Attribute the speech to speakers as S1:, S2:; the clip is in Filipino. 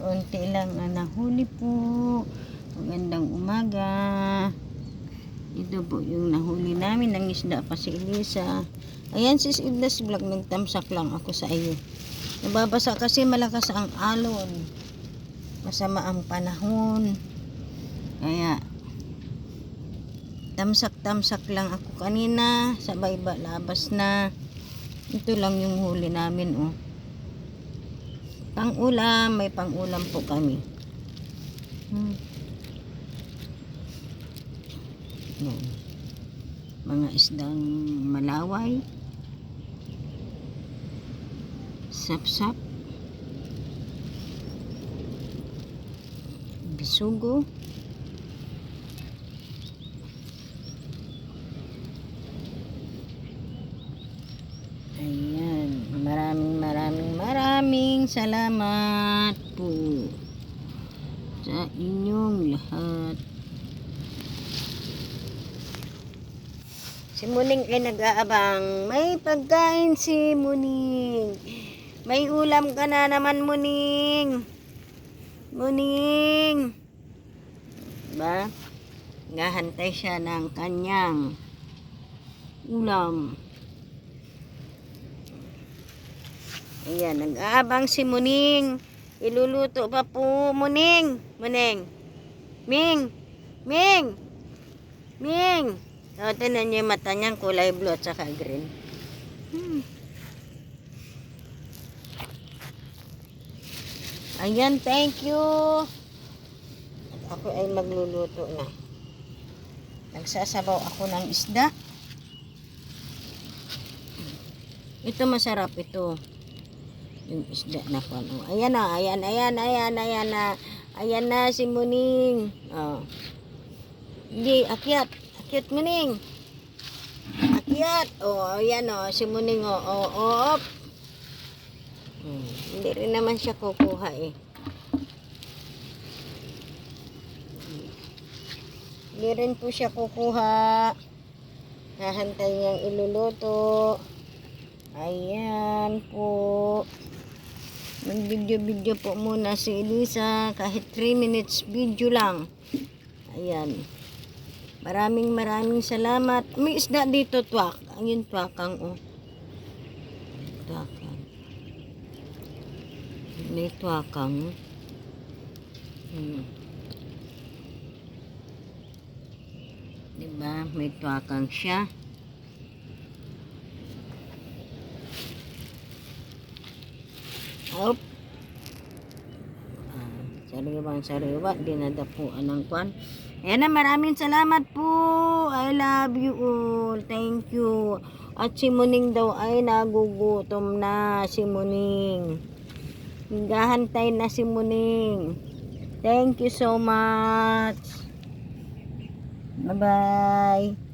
S1: Unti lang ang nahuli po. Magandang umaga. Ito po yung nahuli namin ng isda pa si Elisa. Ayan, sis Idlas Vlog, nagtamsak lang ako sa iyo. Nababasa kasi malakas ang alon. Masama ang panahon. Kaya tamsak-tamsak lang ako kanina. Sabay ba labas na. Ito lang yung huli namin, oh. Pang-ulam, may pang-ulam po kami. Yan. Mga isdang malaway, sapsap, bisugo, ayan, maraming salamat po sa inyong lahat. Si Muning ay nag-aabang. May pagkain si Muning. May ulam ka na naman, Muning. Muning. Diba? Gahantay siya ng kanyang ulam. Ayan, nag-aabang si Muning. Iluluto pa po, Muning. Muning. Ming. Ming. Ming. So, tinan niyo yung mata niyan, kulay blue at saka green. Ayan, thank you. At ako ay magluluto na. Nagsasabaw ako ng isda. Ito masarap ito. Yung isda na po. Ayan na, ayan na. Ayan na si Muning. Oh. Hindi, akyat. Akyat, Muning. Akyat. Oh, ayan oh, si Muning oh. Oh. Hindi rin naman siya kukuha eh. Hindi rin po siya kukuha. Hahantay niyang iluluto. Ayan po. Mag-video po muna si Elisa. Kahit 3 minutes video lang. Ayan. Maraming salamat. May isda dito, twak. Ayun, twakang, oh. Twakang. May twakang. Diba? May twakang siya. Op. Sariwa. Dinadapuan ng kwan. Ayan na, maraming salamat po. I love you all. Thank you. At si Muning daw ay nagugutom na. Si Muning. Hingahantay na si Muning. Thank you so much. Bye-bye.